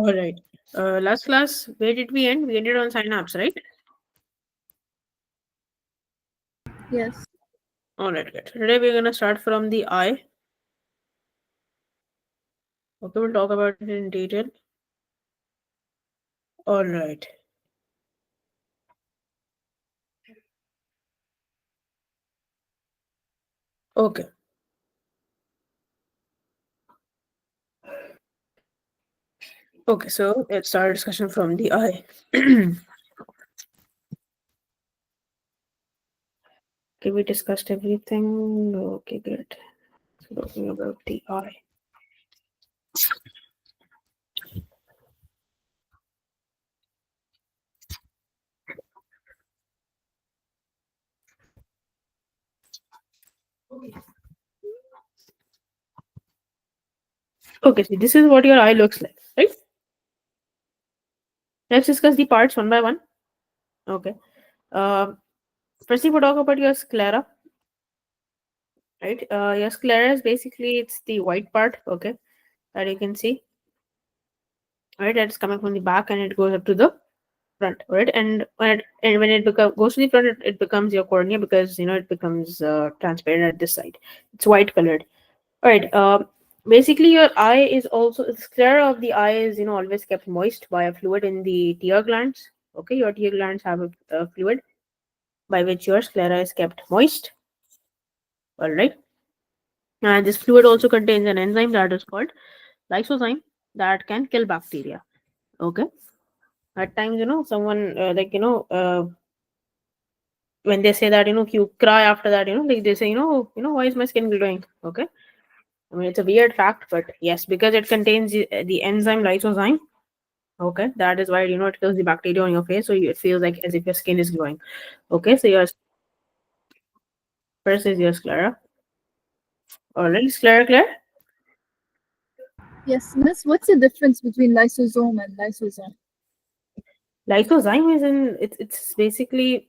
All right. Last class, where did we end? We ended on synapse, right? Yes. All right, good. Today we're gonna start from the eye. Okay, we'll talk about it in detail. All right. Okay. Okay, so let's start discussion from the eye. Okay, we discussed everything. Okay, good. So talking about the eye. Okay, so this is what your eye looks like, right? Let's discuss the parts one by one. Okay. Firstly, we'll talk about your sclera, right? Your sclera is basically it's the white part, okay, that you can see, right? That's coming from the back and it goes up to the front, right? And when it goes to the front, it becomes your cornea because it becomes transparent at this side. It's white colored. All right. Basically, your eye is also the sclera of the eye is always kept moist by a fluid in the tear glands. Okay, your tear glands have a fluid by which your sclera is kept moist. All right, and this fluid also contains an enzyme that is called lysozyme that can kill bacteria. Okay, at times someone when they say that you cry after that like they say why is my skin glowing? Okay, I mean it's a weird fact, but yes, because it contains the enzyme lysozyme. Okay, that is why it kills the bacteria on your face, so it feels like as if your skin is glowing. Okay, so your first is your sclera. All right, sclera clear. Yes, Miss, what's the difference between lysosome and lysosome? Lysozyme is in it's basically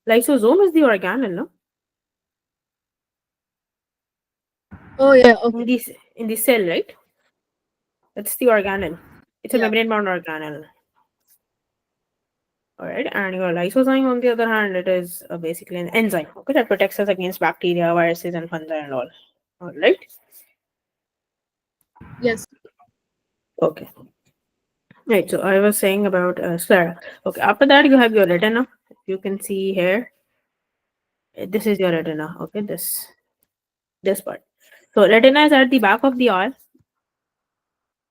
lysosome is the organelle, no? Oh yeah, In okay. the cell, right? That's the organelle. It's a Yeah. membrane bound organelle. All right, and your lysozyme, on the other hand, it is basically an enzyme. Okay, that protects us against bacteria, viruses, and fungi and all. All right. Yes. Okay. Right. So I was saying about sclera. Okay. After that, you have your retina. You can see here. This is your retina. Okay. This part. So retina is at the back of the eye.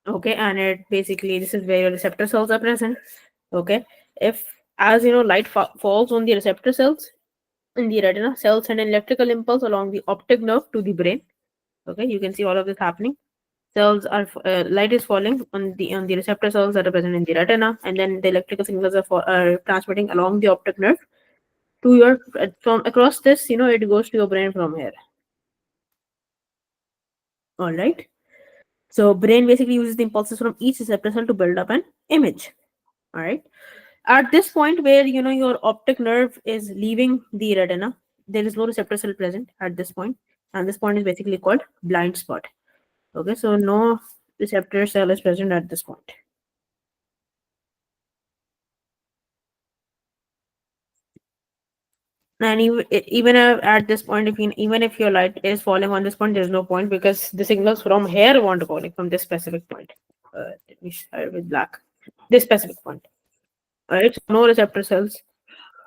Okay, and it basically this is where your receptor cells are present. Okay, if as light falls on the receptor cells in the retina, cells send an electrical impulse along the optic nerve to the brain. Okay, you can see all of this happening. Cells are light is falling on the receptor cells that are present in the retina, and then the electrical signals are transmitting along the optic nerve to your from across this. It goes to your brain from here. All right. So brain basically uses the impulses from each receptor cell to build up an image. All right. At this point where your optic nerve is leaving the retina, there is no receptor cell present at this point, and this point is basically called blind spot. Okay, so no receptor cell is present at this point. And even at this point, even if your light is falling on this point, there is no point because the signals from here want to go like from this specific point. Let me start with black. This specific point. All right, so no receptor cells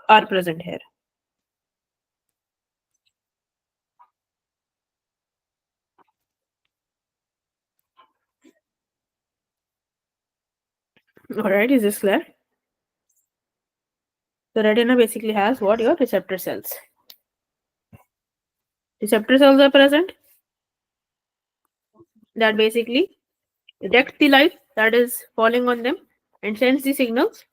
are present here. All right, is this clear? The retina basically has what your receptor cells. Receptor cells are present that basically detect the light that is falling on them and sends the signals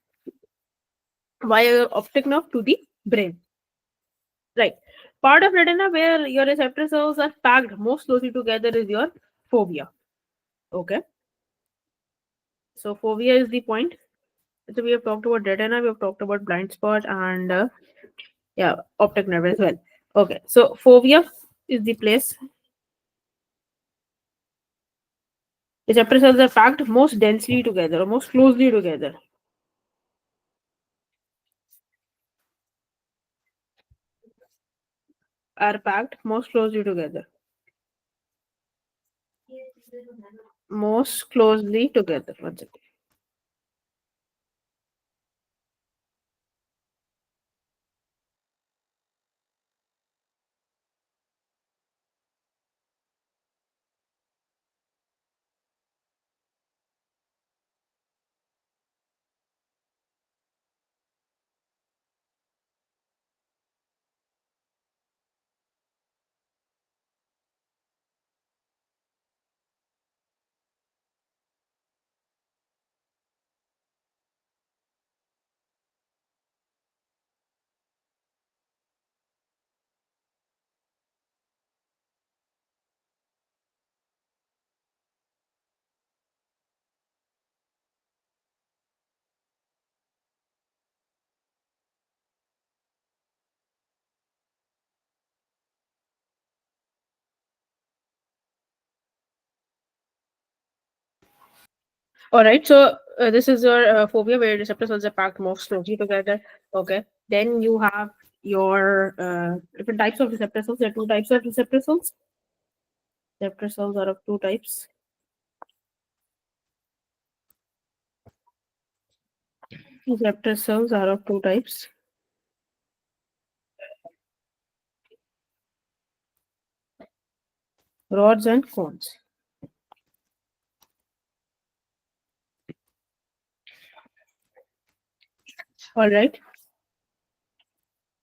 via your optic nerve to the brain. Right. Part of retina where your receptor cells are packed most closely together is your fovea. Okay. So fovea is the point. So we have talked about retina, we have talked about blind spot and yeah, optic nerve as well. Okay. So fovea is the place receptor cells are packed most densely together or most closely together? Are packed most closely together. Most closely together. One second. All right. So this is your phobia where receptor cells are packed most closely together. Okay. Then you have your different types of receptor cells. There are two types of receptor cells. Receptor cells are of two types. Receptor cells are of two types. Rods and cones. All right.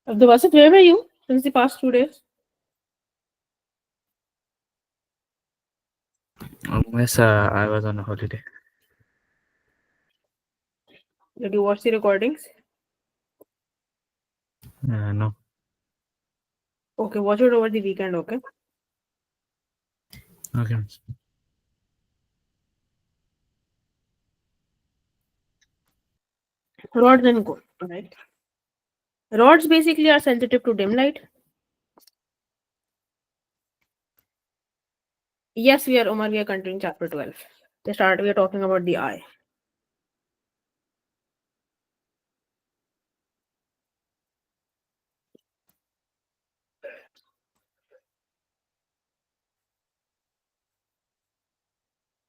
Abdul Basit, where were you since the past 2 days? Yes, I was on a holiday. Did you watch the recordings? No. Okay, watch it over the weekend. Okay. Okay. Rods and cones. All right. Rods basically are sensitive to dim light. Yes, we are Omar. We are continuing chapter 12. We are talking about the eye.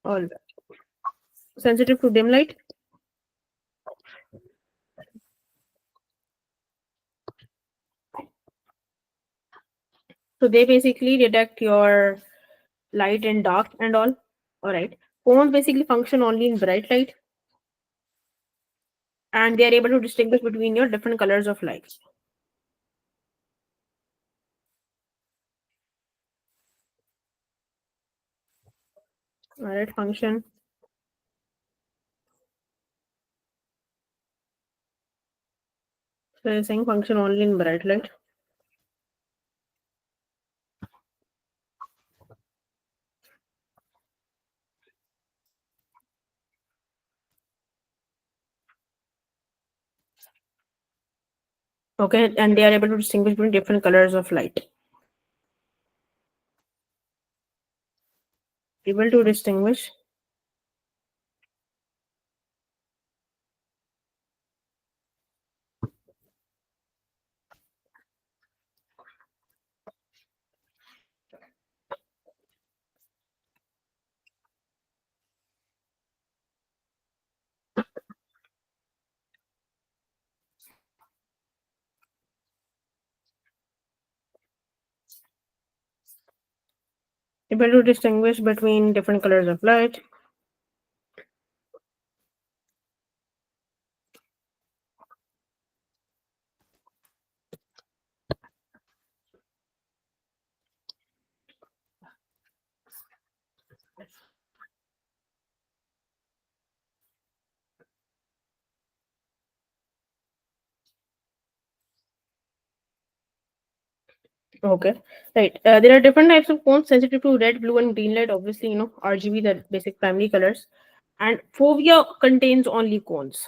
All right. Sensitive to dim light. So they basically detect your light in dark and all. All right. Cones basically function only in bright light, and they are able to distinguish between your different colors of light. All right. Function. So you're saying function only in bright light. Okay, and they are able to distinguish between different colors of light. Able to distinguish between different colors of light. Okay, right. There are different types of cones sensitive to red, blue, and green light. Obviously, RGB, the basic primary colors. And fovea contains only cones.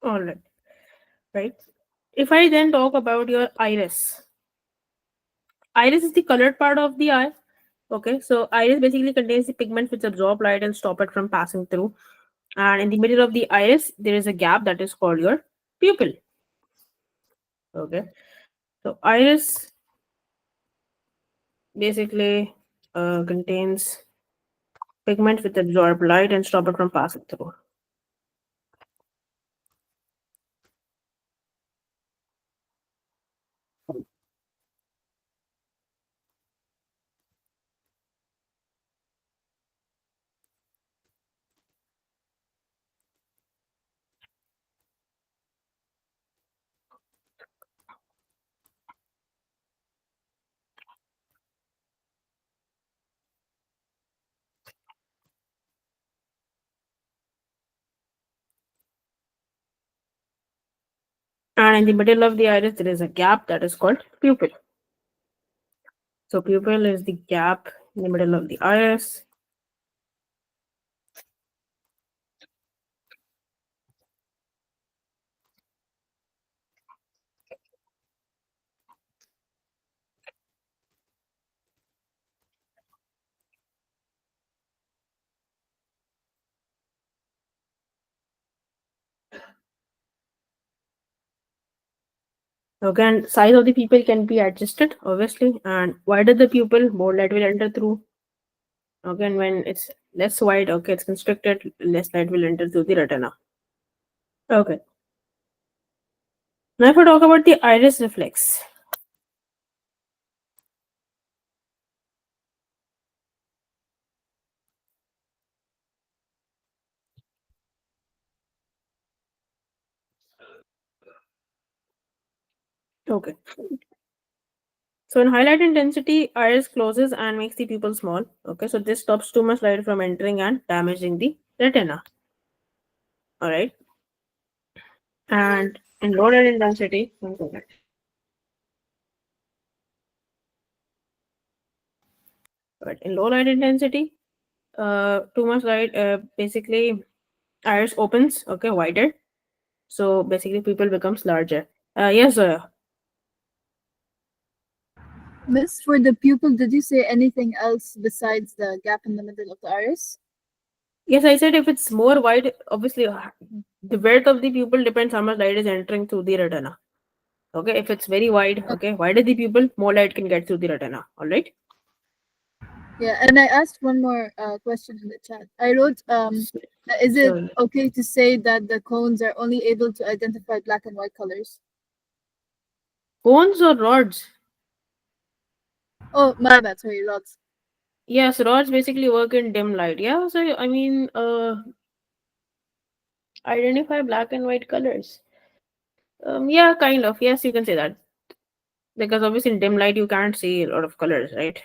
All right. If I then talk about your iris is the colored part of the eye. Okay, so iris basically contains the pigments which absorb light and stop it from passing through. And in the middle of the iris, there is a gap that is called your pupil. Okay, so iris basically contains pigments which absorb light and stop it from passing through. And in the middle of the iris, there is a gap that is called pupil. So pupil is the gap in the middle of the iris. Okay, and size of the pupil can be adjusted, obviously. And wider the pupil, more light will enter through. Okay, and when it's less wide, okay, it's constricted, less light will enter through the retina. Okay. Now if I talk about the iris reflex. Okay. So in highlight intensity, iris closes and makes the pupil small. Okay, so this stops too much light from entering and damaging the retina. Alright. And in low light intensity, but in low light intensity, too much light, basically iris opens, okay, wider. So basically pupil becomes larger. Yes, Miss, for the pupil, did you say anything else besides the gap in the middle of the iris? yes, I said if it's more wide, obviously the width of the pupil depends how much light is entering through the retina. Okay, if it's very wide, okay, wider the pupil, more light can get through the retina. All right. Yeah, and I asked one more question in the chat. I wrote, is it So okay to say that the cones are only able to identify black and white colors? cones or rods? Oh, my bad. Sorry, rods. Yes, rods basically work in dim light. Yeah, so I mean, identify black and white colors. Yeah, kind of. Yes, you can say that because obviously in dim light you can't see a lot of colors, right?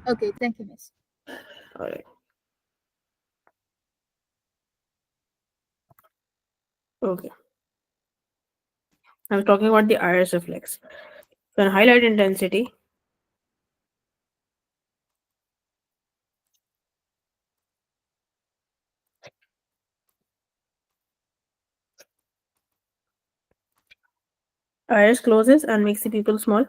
Okay, thank you, Miss. All right. Okay. I was talking about the iris reflex. So in highlight intensity, iris closes and makes the pupil small.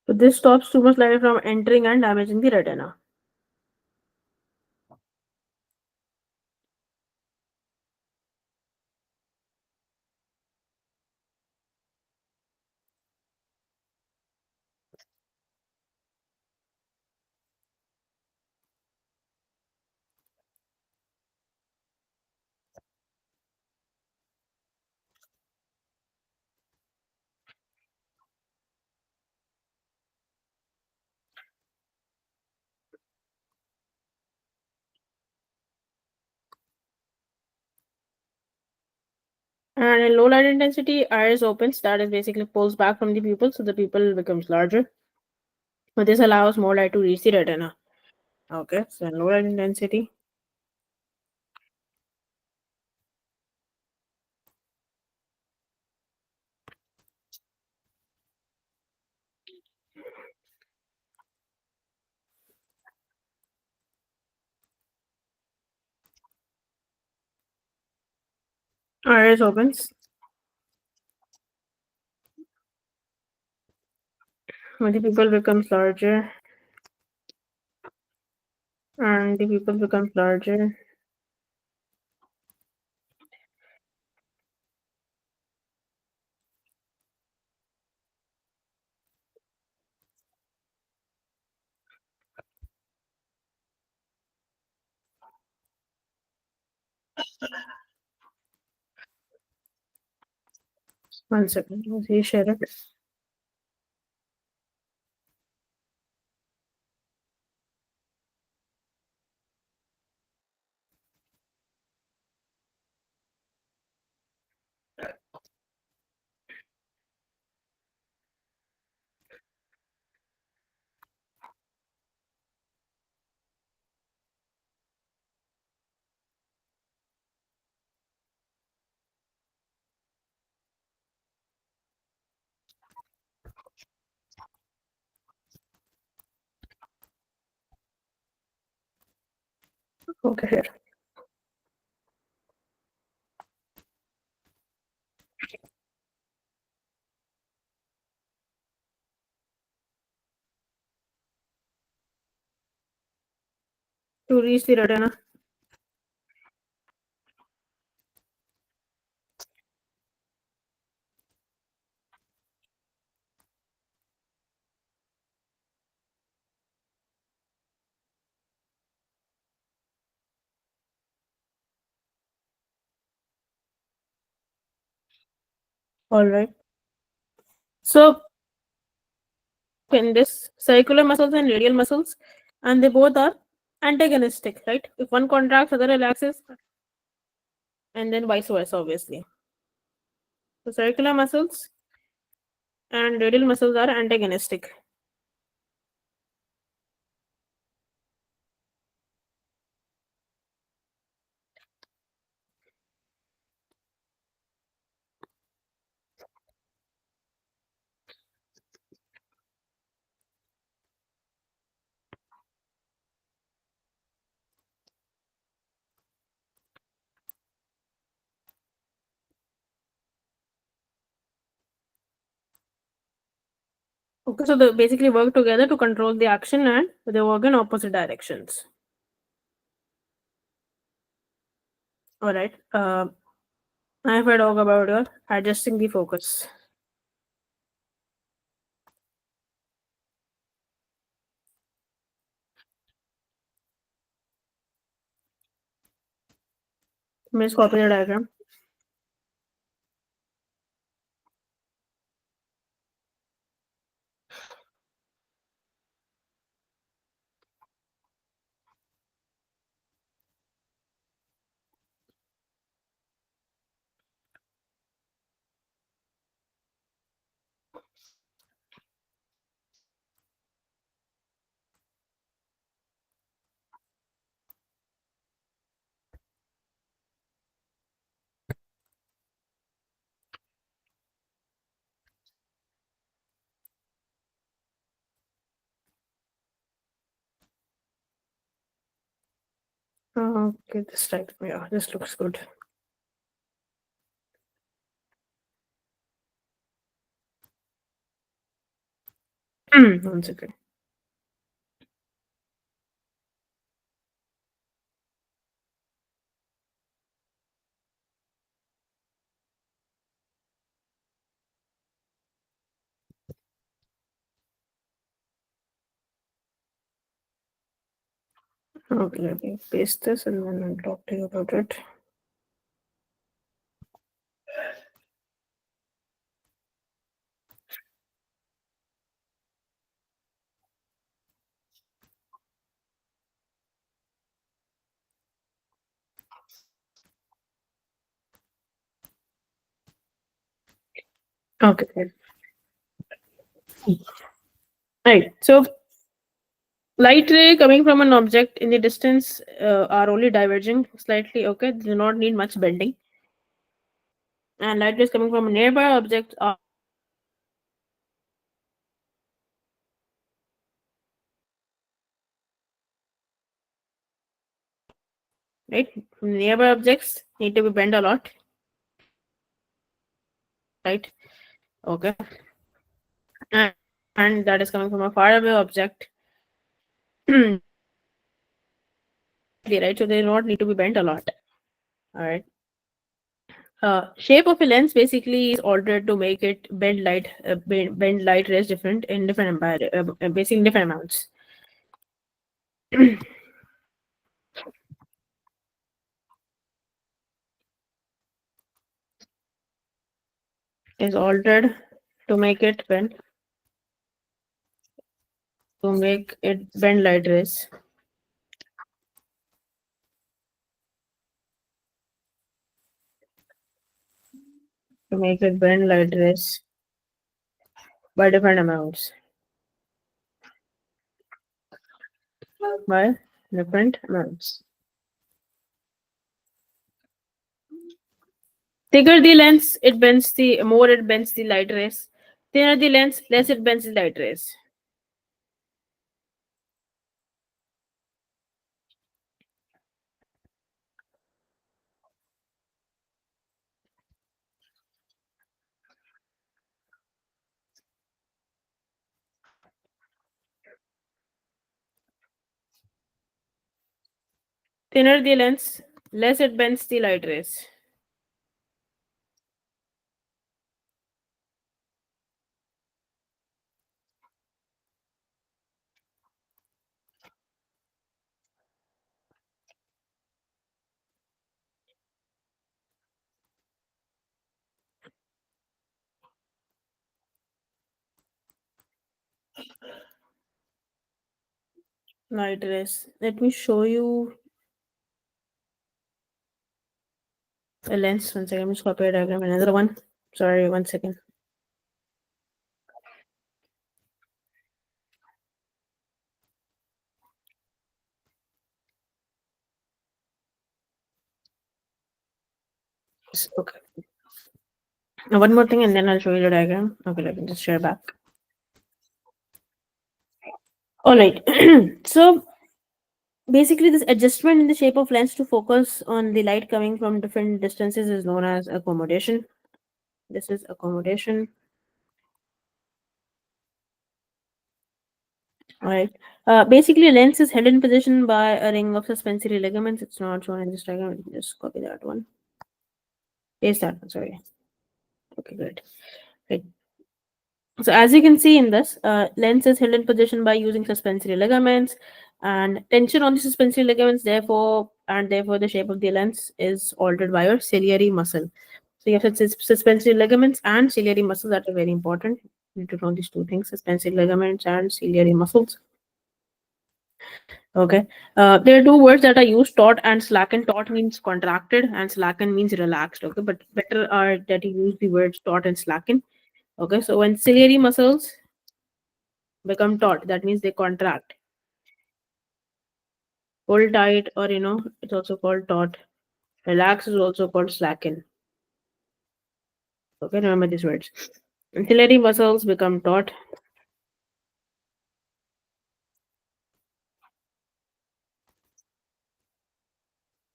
So this stops too much light from entering and damaging the retina. And in low light intensity, iris opens, that is basically pulls back from the pupil, so the pupil becomes larger. But this allows more light to reach the retina. Okay, so in low light intensity, Iris opens. When the pupil becomes larger, and the pupil becomes larger, one second, let's see, share it. Okay, here. To reach the retina. All right. So in this circular muscles and radial muscles, and they both are antagonistic, right? If one contracts, other relaxes, and then vice versa, obviously. So circular muscles and radial muscles are antagonistic. Okay, so they basically work together to control the action and they work in opposite directions. All right. Now if I talk about your adjusting the focus. Let me just copy the diagram. Okay, this right. Yeah, this looks good. One second. Okay, let me paste this and then I'll talk to you about it. Okay. Right. So light ray coming from an object in the distance are only diverging slightly. Okay, they do not need much bending. And light rays coming from a nearby object are right. Nearby objects need to be bent a lot. right? Okay, and that is coming from a faraway object, right? So they do not need to be bent a lot. All right. Shape of a lens basically is altered to make it bend light rays different in different basically in different amounts. Is altered to make it bend light rays. To make it bend light rays by different amounts. By different amounts. Thicker the lens, more it bends the light rays. Thinner the lens, less it bends the light rays. Thinner the lens, less it bends the light rays. Light rays. Let me show you a lens. 1 second. I'm just copy a diagram. Another one. Sorry, 1 second. Okay. Now, one more thing, and then I'll show you the diagram. Okay, let me just share back. All right. So basically, this adjustment in the shape of lens to focus on the light coming from different distances is known as accommodation. This is accommodation. All right. Basically, a lens is held in position by a ring of suspensory ligaments. It's not shown in this diagram. Let me just copy that one. Paste that one. Sorry. Okay, good. Right. So as you can see in this, lens is held in position by using suspensory ligaments, and tension on the suspensory ligaments, therefore the shape of the lens is altered by your ciliary muscle. So you have suspensory ligaments and ciliary muscles that are very important. You need to know these two things: suspensory ligaments and ciliary muscles. Okay. There are two words that are used: taut and slacken. Taut means contracted, and slacken means relaxed. Okay, but better are that you use the words taut and slacken. Okay, so when ciliary muscles become taut, that means they contract. Hold tight, or it's also called taut. Relax is also called slacken. Okay, remember these words. Ciliary muscles become taut.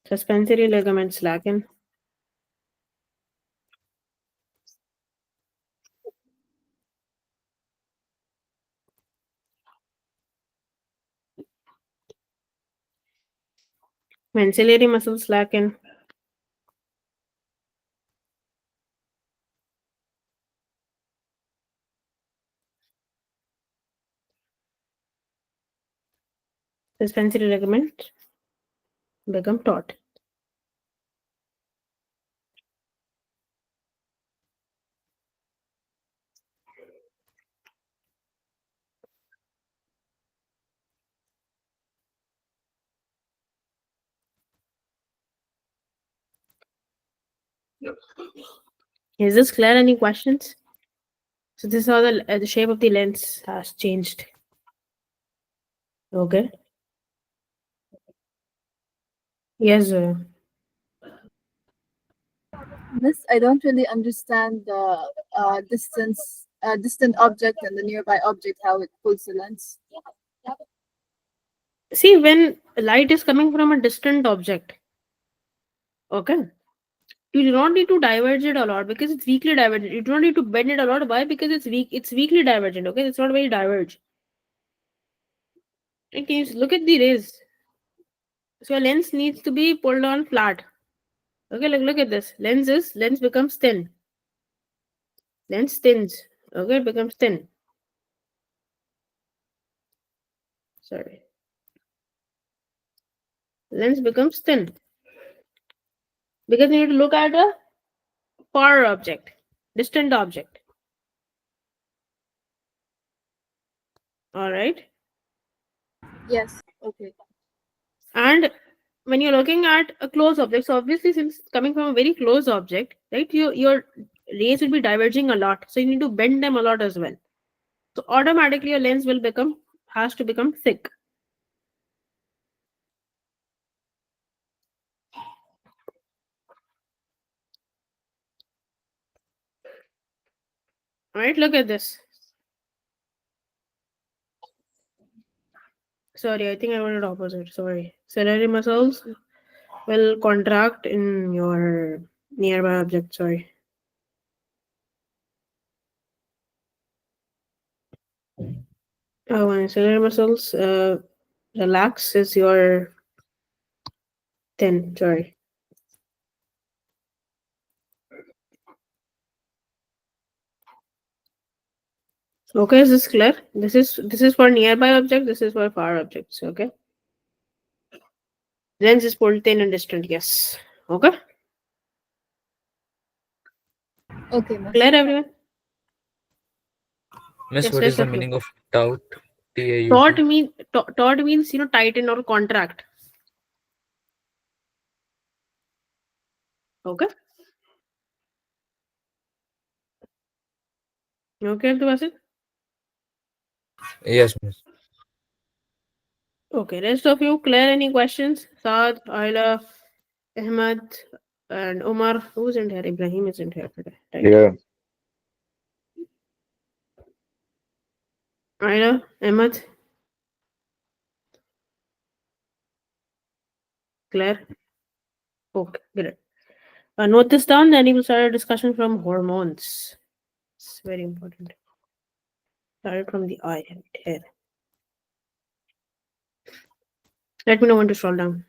Suspensory ligaments slacken. When ciliary muscles slacken, suspensory ligaments become taut. Is this clear? Any questions? So this is how the shape of the lens has changed. Okay. Yes. Miss, I don't really understand the distant object and the nearby object, how it pulls the lens. See, when light is coming from a distant object, okay, You do not need to diverge it a lot because it's weakly divergent. You do not need to bend it a lot. Why? Because it's weak. It's weakly divergent. Okay, it's not very diverged. And can you look at the rays? So your lens needs to be pulled on flat. Okay, look at this. Lens becomes thin. Lens thins. Okay, it becomes thin. Sorry. Lens becomes thin. Because you need to look at a far object, distant object. Alright. Yes. Okay. And when you're looking at a close object, so obviously since it's coming from a very close object, right, your rays will be diverging a lot. So you need to bend them a lot as well. So automatically your lens has to become thick. Alright, look at this. Sorry, I think I wanted opposite. Sorry. Ciliary muscles will contract in your nearby object. Sorry. When ciliary muscles relax is your thin. Sorry. Okay, is this clear? This is for nearby object. This is for far objects. Okay. Lens is pulled thin and distant. Yes. Okay. Okay, miss. Clear, everyone? Miss, Yes, what rest is the of you. meaning of tout? Taut TAUT? taut means tighten or contract. Okay. Okay, Abdul Yes, miss. Okay, rest of you clear any questions? Saad, Ayla, Ahmad, and Umar. Who's in here? Ibrahim isn't here today. Right. Yeah. Ayla, Ahmad. Clear? Okay, great. Note this down, then we will start a discussion from hormones. It's very important. Started from the eye right here. Let me know when to scroll down.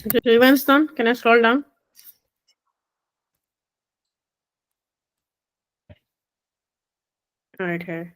So everyone's done. Can I scroll down? All right, here.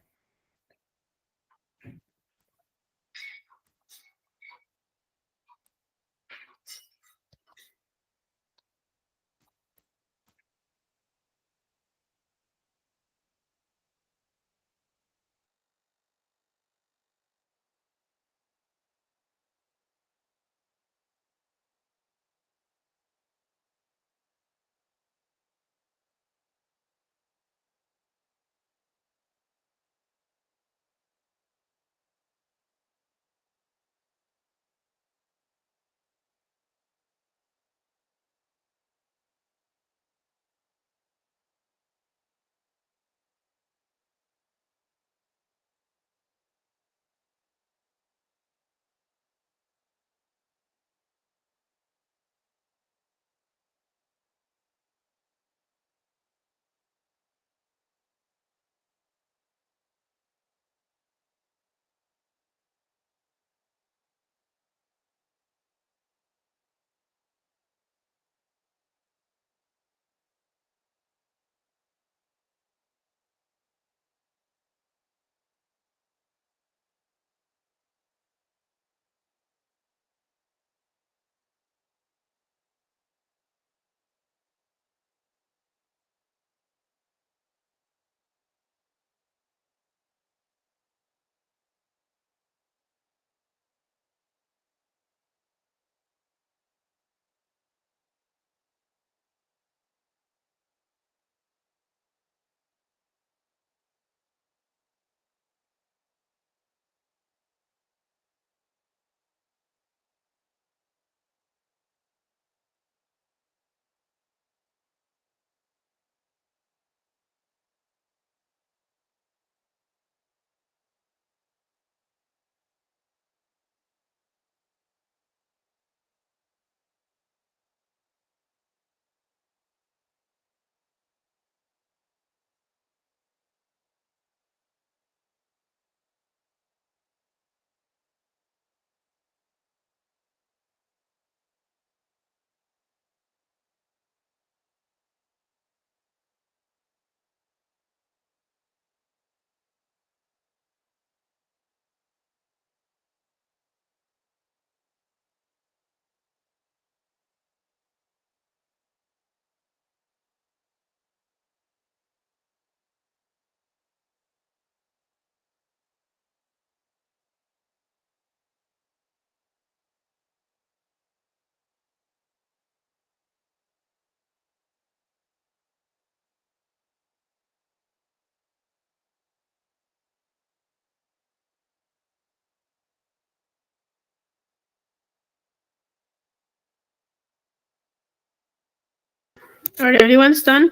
All right, everyone's done.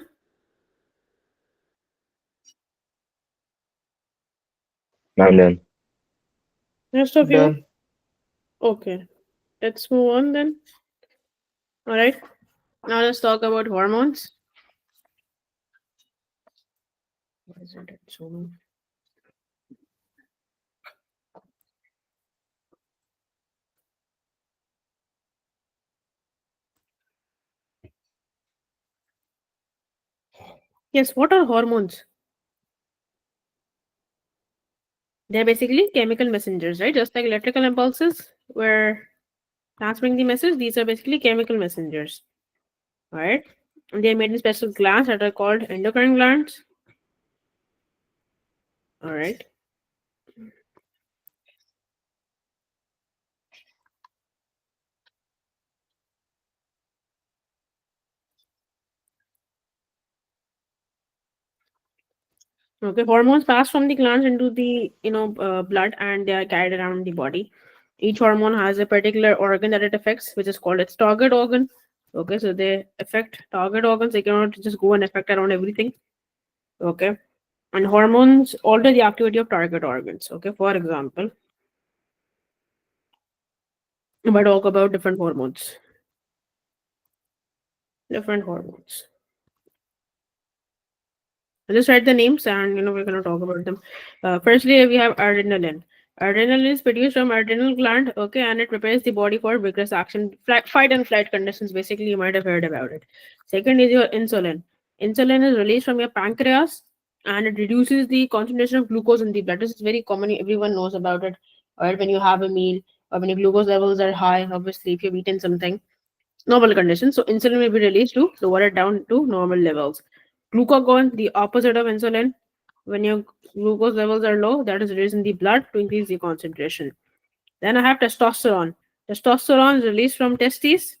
I'm done. Rest of you? Done. Okay. Let's move on then. All right. Now let's talk about hormones. Why isn't it zooming? Yes, what are hormones? They're basically chemical messengers, right? Just like electrical impulses were transmitting the message, these are basically chemical messengers. All right. And they're made in special glands that are called endocrine glands. All right. Okay, hormones pass from the glands into the blood, and they are carried around the body. Each hormone has a particular organ that it affects, which is called its target organ. Okay, so they affect target organs. They cannot just go and affect around everything. Okay, and hormones alter the activity of target organs. Okay, for example, if I talk about different hormones. Different hormones. I'll just write the names, and we're gonna talk about them. Firstly, we have adrenaline. Adrenaline is produced from adrenal gland, okay, and it prepares the body for vigorous action, fight and flight conditions. Basically, you might have heard about it. Second is your insulin. Insulin is released from your pancreas, and it reduces the concentration of glucose in the blood. This is very common. Everyone knows about it. Or when you have a meal, or when your glucose levels are high, obviously, if you've eaten something, normal conditions. So insulin will be released to lower it down to normal levels. Glucagon, the opposite of insulin. When your glucose levels are low, that is released in the blood to increase the concentration. Then I have testosterone. Testosterone is released from testes.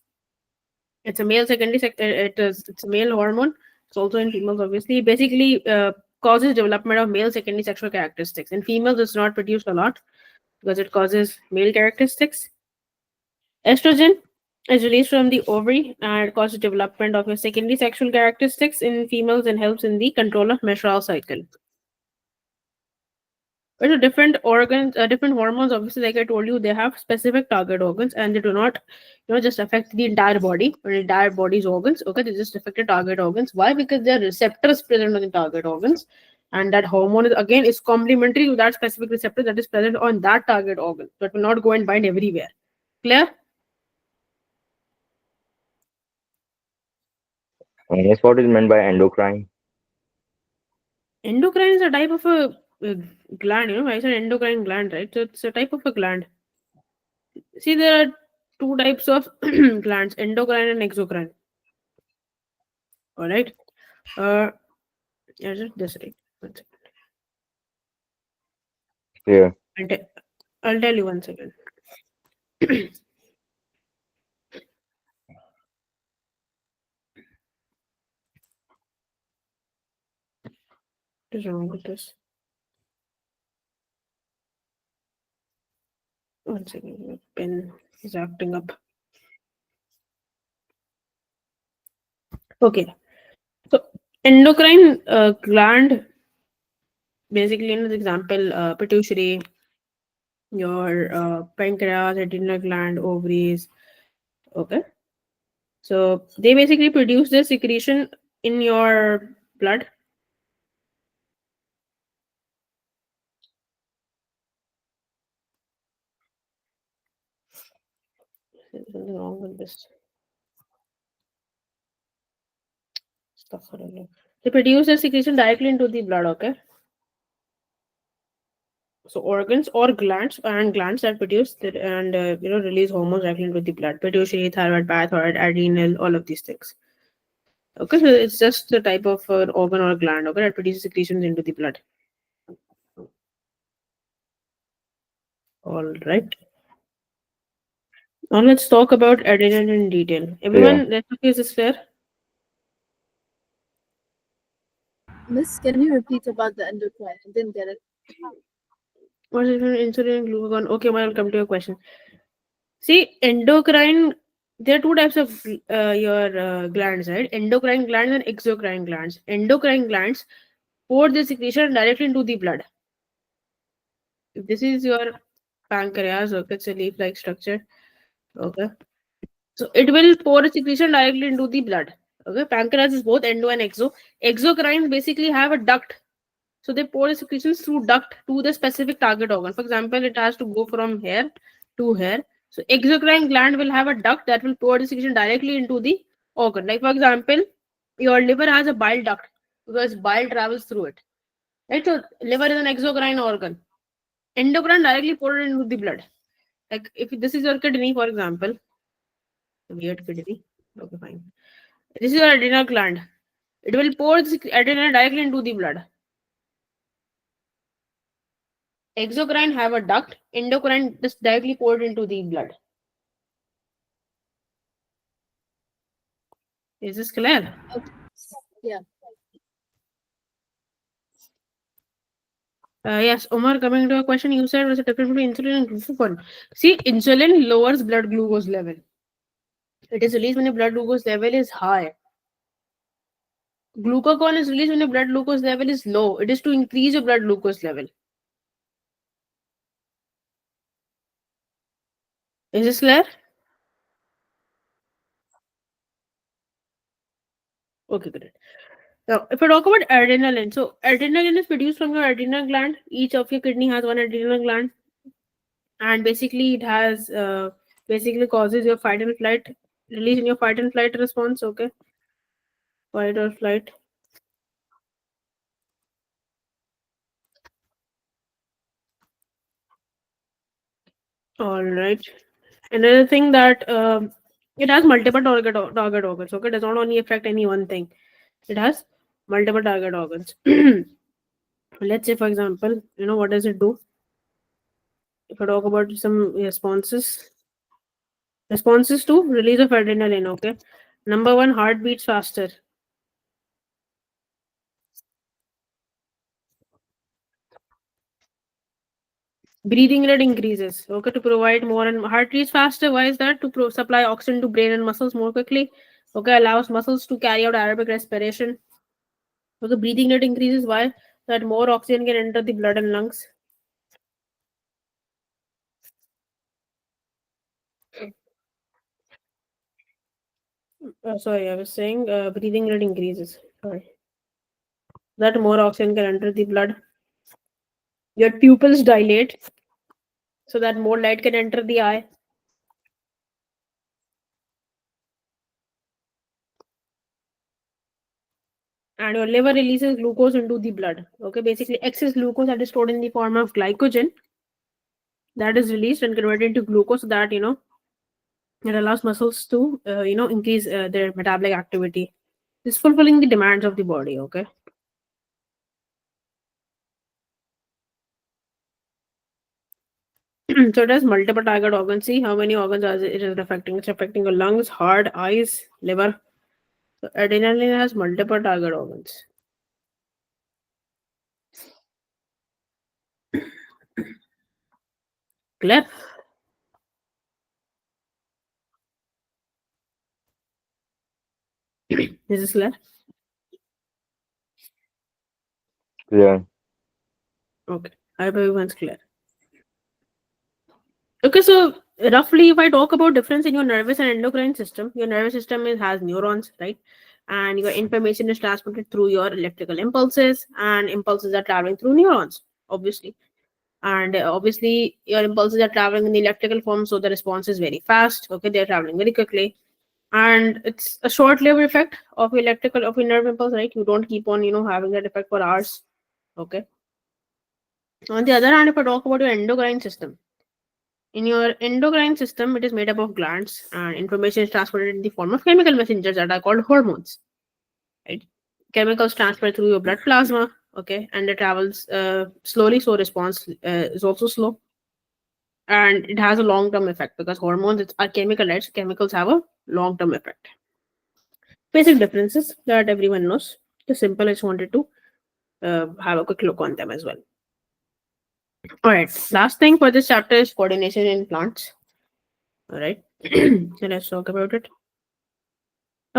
It's a male secondary. It's a male hormone. It's also in females, obviously. Basically, causes development of male secondary sexual characteristics. In females, it's not produced a lot because it causes male characteristics. Estrogen is released from the ovary and it causes development of your secondary sexual characteristics in females and helps in the control of menstrual cycle. So different organs, different hormones, obviously, like I told you, they have specific target organs and they do not, just affect the entire body or the entire body's organs. Okay, they just affect the target organs. Why? Because there are receptors present on the target organs, and that hormone is again is complementary to that specific receptor that is present on that target organ. So it will not go and bind everywhere. Clear? Yes, what is meant by endocrine? Endocrine is a type of a gland, I said endocrine gland, right? So it's a type of a gland. See, there are two types of glands, endocrine and exocrine. All right. Is it this right? One second. Yeah. I'll tell you 1 second. What is wrong with this? 1 second. My pen is acting up. Okay. So endocrine gland, basically, in this example, pituitary, your pancreas, adrenal gland, ovaries. Okay. So they basically produce the secretion in your blood. There's something wrong with this stuff. I don't know. They produce the secretion directly into the blood. Okay. So organs or glands and glands that produce and release hormones directly into the blood. Pituitary, thyroid, parathyroid, adrenal, all of these things. Okay, so it's just the type of organ or gland, okay, that produces secretions into the blood. All right. Now let's talk about adrenal in detail. Everyone, let's look at this clear. Miss, can you repeat about the endocrine? I didn't get it. What is insulin and glucagon? Okay, I'll come to your question. See, endocrine, there are two types of your glands, right? Endocrine glands and exocrine glands. Endocrine glands pour the secretion directly into the blood. If this is your pancreas, okay, it's a leaf-like structure, okay. So it will pour a secretion directly into the blood. Okay, pancreas is both endo and exo. Exocrines basically have a duct. So they pour the secretions through duct to the specific target organ. For example, it has to go from here to here. So exocrine gland will have a duct that will pour the secretion directly into the organ. Like for example, your liver has a bile duct because bile travels through it. Right? So liver is an exocrine organ. Endocrine directly pour it into the blood. Like if this is your kidney, for example, weird kidney. Okay, fine. This is your adrenal gland. It will pour the adrenal directly into the blood. Exocrine have a duct. Endocrine just directly poured into the blood. Is this clear? Okay. Yeah. Yes, Omar, coming to a question you said was a difference between insulin and glucagon. See, insulin lowers blood glucose level. It is released when your blood glucose level is high. Glucagon is released when your blood glucose level is low. It is to increase your blood glucose level. Is this clear? Okay, great. Now, if I talk about adrenaline, so adrenaline is produced from your adrenal gland. Each of your kidney has one adrenal gland. and basically it has basically causes your fight and flight, release in your fight and flight response. Okay, fight or flight. All right. Another thing that it has multiple target organs. Okay, it does not only affect any one thing. It has multiple target organs. Let's say, for example, what does it do? If I talk about some responses to release of adrenaline. Okay, number one, heart beats faster. Breathing rate increases. Okay, to provide more and heart beats faster. Why is that? To supply oxygen to brain and muscles more quickly. Okay, allows muscles to carry out aerobic respiration. Okay, breathing rate increases. Why? That more oxygen can enter the blood and lungs. Sorry, I was saying breathing rate increases. Sorry. That more oxygen can enter the blood. Your pupils dilate so that more light can enter the eye. And your liver releases glucose into the blood. Okay, basically excess glucose that is stored in the form of glycogen that is released and converted into glucose so that it allows muscles to increase their metabolic activity. It's fulfilling the demands of the body. Okay. So it has multiple target organs. See how many organs it is affecting. It's affecting your lungs, heart, eyes, liver. So adrenaline has multiple target organs. Clear? Is this clear? Clear. Okay. I hope everyone's clear. Okay, so roughly, if I talk about difference in your nervous and endocrine system, your nervous system has neurons, right? And your information is transmitted through your electrical impulses, and impulses are traveling through neurons, obviously. And obviously, your impulses are traveling in the electrical form, so the response is very fast. Okay, they're traveling very quickly, and it's a short-lived effect of your nerve impulse, right? You don't keep on, having that effect for hours. Okay. On the other hand, if I talk about your endocrine system, in your endocrine system, it is made up of glands, and information is transmitted in the form of chemical messengers that are called hormones. Right? Chemicals transfer through your blood plasma, okay, and it travels slowly, so response is also slow, and it has a long-term effect because hormones are chemical, right? So chemicals have a long-term effect. Basic differences that everyone knows. Just simple. I just wanted to have a quick look on them as well. All right. Last thing for this chapter is coordination in plants. All right. So let's talk about it.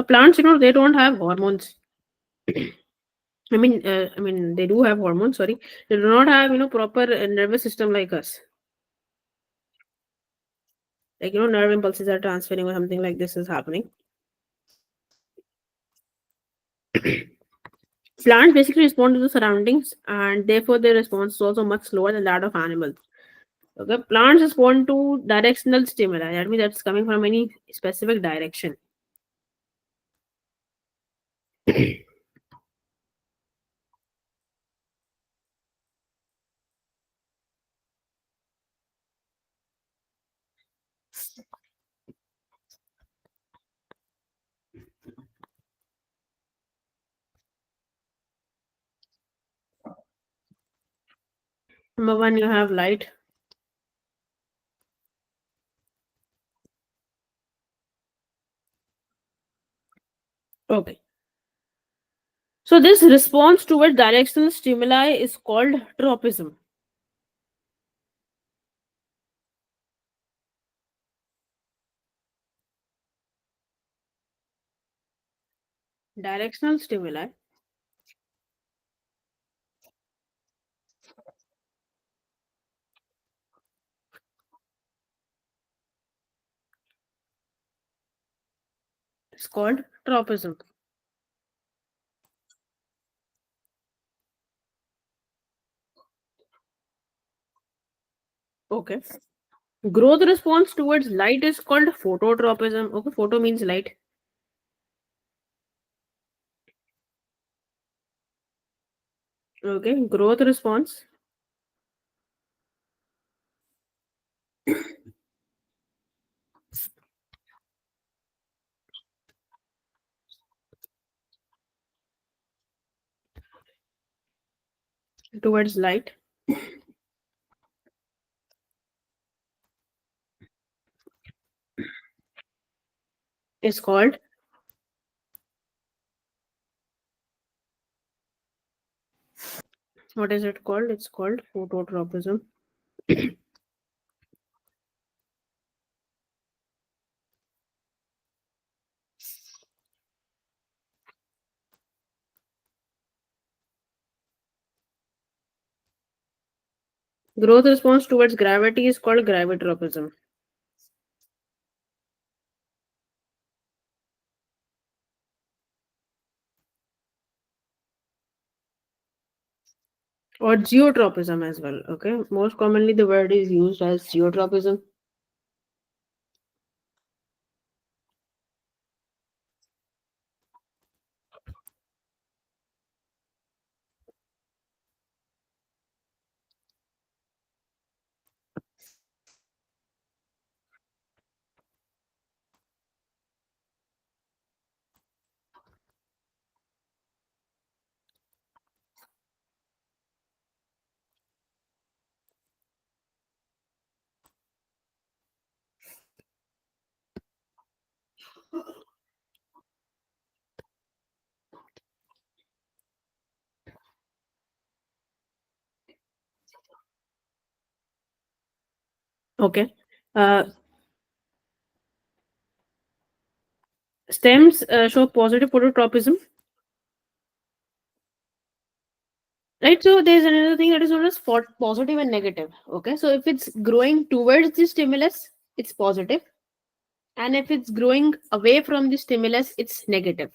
Plants, they don't have hormones. I mean, they do have hormones. Sorry, they do not have proper nervous system like us. Like nerve impulses are transferring or something like this is happening. Plants basically respond to the surroundings, and therefore their response is also much slower than that of animals. Okay, plants respond to directional stimuli. That means that's coming from any specific direction. Number one, you have light. Okay. So this response toward directional stimuli is called tropism. Directional stimuli is called tropism. Okay. Growth response towards light is called phototropism. Okay, photo means light. Okay, growth response towards light is called what is it called? It's called phototropism. Growth response towards gravity is called gravitropism. Or geotropism as well. Okay, most commonly the word is used as geotropism. Okay. Stems show positive phototropism. Right, so there's another thing that is known as positive and negative. Okay, so if it's growing towards the stimulus, it's positive, and if it's growing away from the stimulus, it's negative.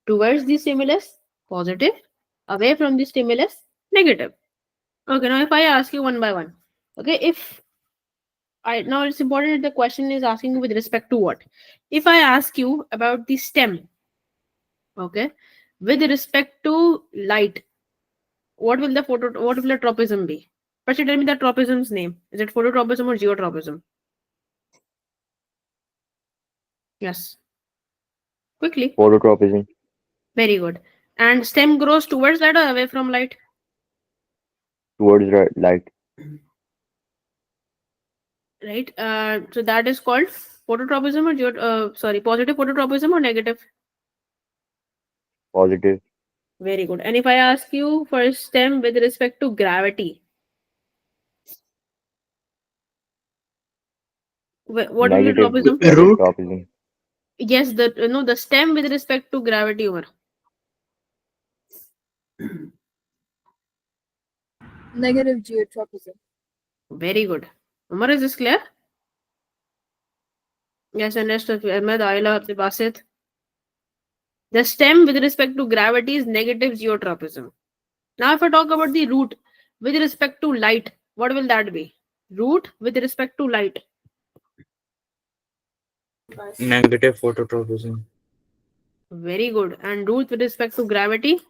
Towards the stimulus, positive, away from the stimulus, negative. Okay, now if I ask you one by one, okay, if I now it's important that the question is asking with respect to what? If I ask you about the stem, okay, with respect to light, what will the tropism be? First, you tell me the tropism's name. Is it phototropism or geotropism? Yes. Quickly. Phototropism. Very good. And stem grows towards light or away from light? Towards light. Right. So that is called phototropism or positive phototropism or negative? Positive. Very good. And if I ask you for stem with respect to gravity, what will be Negative. tropism? Root. Tropism. Yes, the stem with respect to gravity, Umar. Negative geotropism. Very good. Umar, is this clear? Yes, and rest of Ahmed, Ayla, Basit. The stem with respect to gravity is negative geotropism. Now, if I talk about the root with respect to light, what will that be? Root with respect to light. Negative phototropism. Very good. And root with respect to gravity?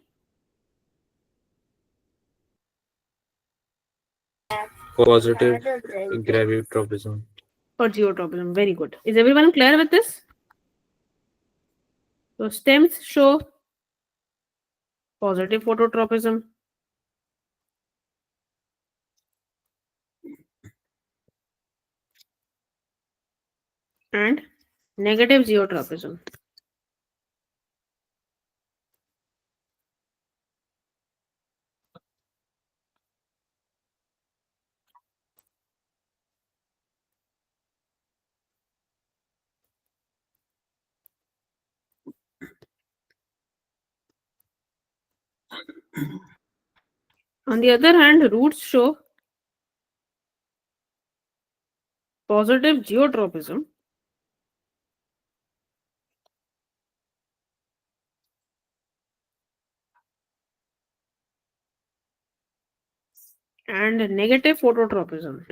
Positive gravitropism. Or geotropism. Very good. Is everyone clear with this? So stems show positive phototropism. And negative geotropism. On the other hand, roots show positive geotropism and negative phototropism.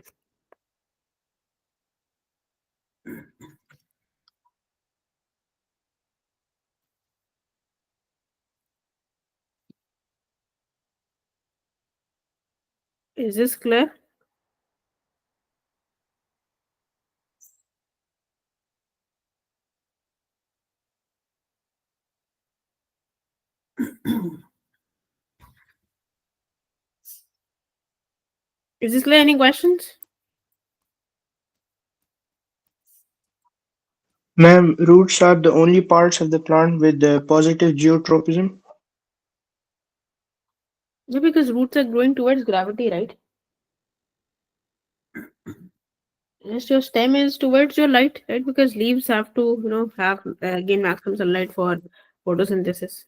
Is this clear? Is this clear? Any questions? Ma'am, roots are the only parts of the plant with the positive geotropism. Yeah, because roots are growing towards gravity, right? Yes, your stem is towards your light, right? Because leaves have to, have gain maximum sunlight for photosynthesis.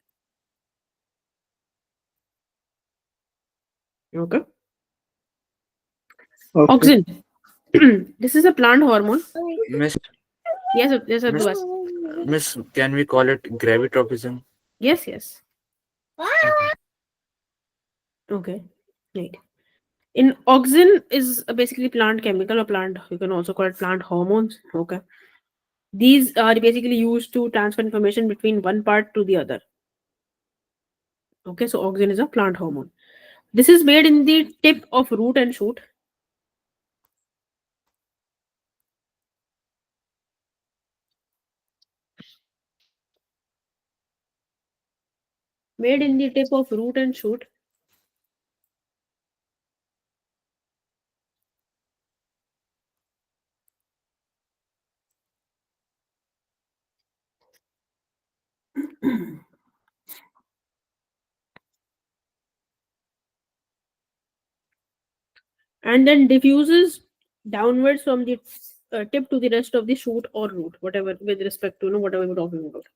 Okay. Okay. Oxygen. This is a plant hormone. Miss, Yes, Miss, Abdubas. Miss, can we call it gravitropism? Yes. Okay. Right. In oxygen is basically plant chemical or plant. You can also call it plant hormones. Okay. These are basically used to transfer information between one part to the other. Okay, so oxygen is a plant hormone. This is made in the tip of root and shoot. Made in the tip of root and shoot. And then diffuses downwards from the tip to the rest of the shoot or root, whatever, with respect to whatever we're talking about.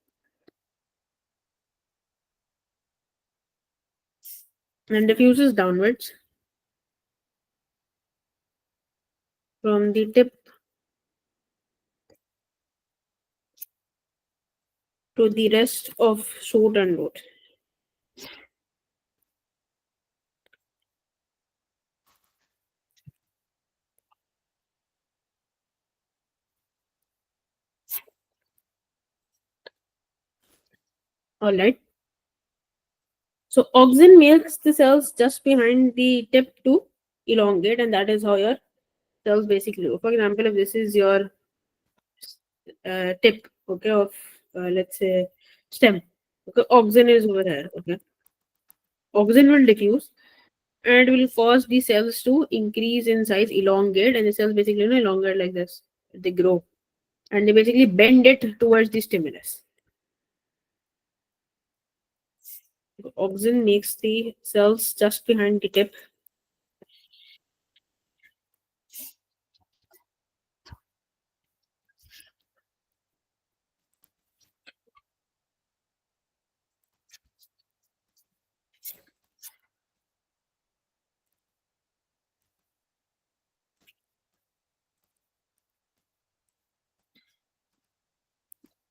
And diffuses downwards from the tip to the rest of shoot and root. All right. So oxygen makes the cells just behind the tip to elongate, and that is how your cells basically look. For example, if this is your tip, okay, of let's say stem, okay, oxygen is over here, okay. Oxygen will diffuse and will cause the cells to increase in size, elongate, and the cells basically elongate like this. They grow and they basically bend it towards the stimulus. Oxygen makes the cells just behind the tip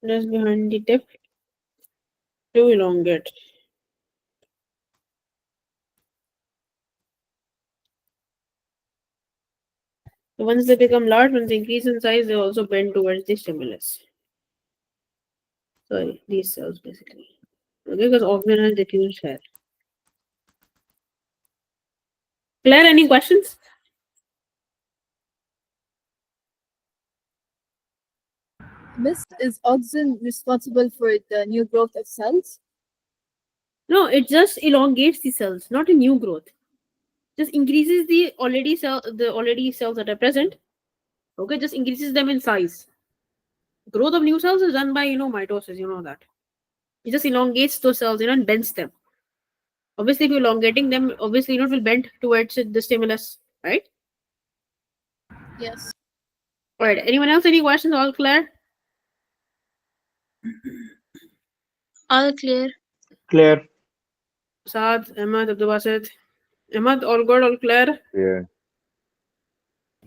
just behind the tip to elongate. So once they become large, once they increase in size, they also bend towards the stimulus. Sorry, these cells basically. Okay, because oxygen has diffused here. Claire, any questions? Miss, is oxygen responsible for the new growth of cells? No, it just elongates the cells, not a new growth. Just increases the already cells that are present. Okay, just increases them in size. Growth of new cells is done by mitosis. You know that. It just elongates those cells, and bends them. Obviously, if you're elongating them, obviously it will bend towards the stimulus, right? Yes. All right. Anyone else? Any questions? All clear? All clear. Clear. Saad, Ahmad, Abdulbasit. Ahmad, all good, all clear? Yeah.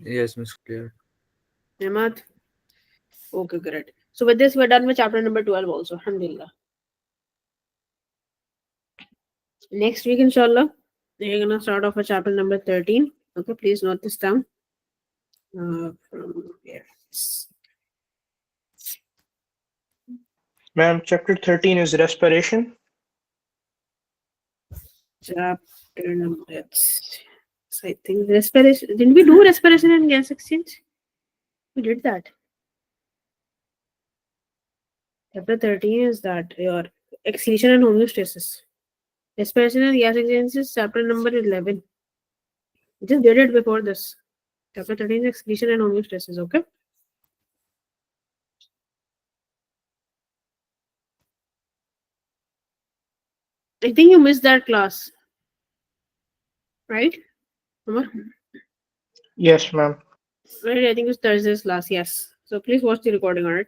Yes, Miss, clear. Ahmad? Okay, great. So with this, we're done with chapter number 12 also. Alhamdulillah. Next week, inshallah, we're going to start off with chapter number 13. Okay, please note this down. From here. Ma'am, chapter 13 is respiration. Chapter number. So I think respiration. Didn't we do respiration and gas exchange? We did that. Chapter 13 is that your excitation and homeostasis. Respiration and gas exchange is chapter number 11. We just did it before this. Chapter 13 is excitation and homeostasis, okay? I think you missed that class. Right? Umar? Yes, ma'am. Right, I think it's Thursday's class, yes. So please watch the recording, alright?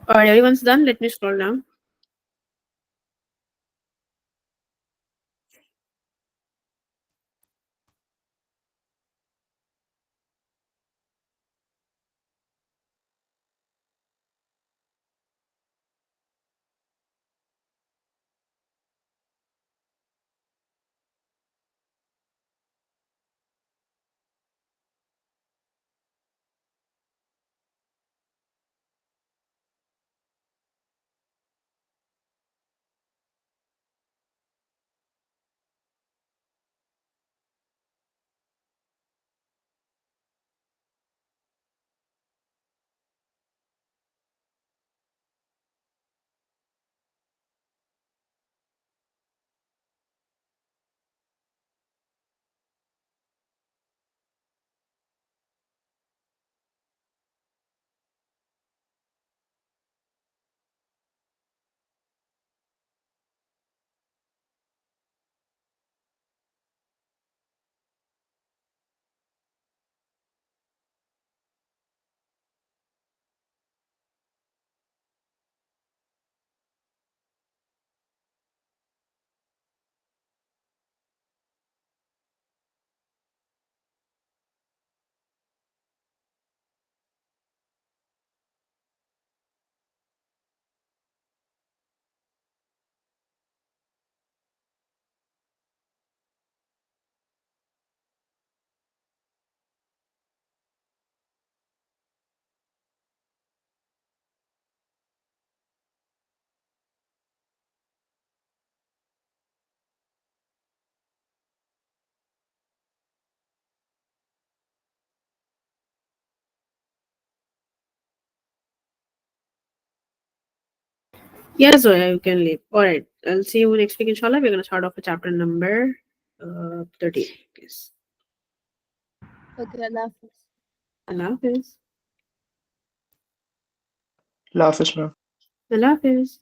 Alright, everyone's done. Let me scroll down. Yeah, Zoya, you can leave. All right. I'll see you next week, inshallah. We're going to start off with chapter number 13. Please. Okay, Allah Hafiz. Allah Hafiz. Allah Hafiz, ma'am. Allah Hafiz.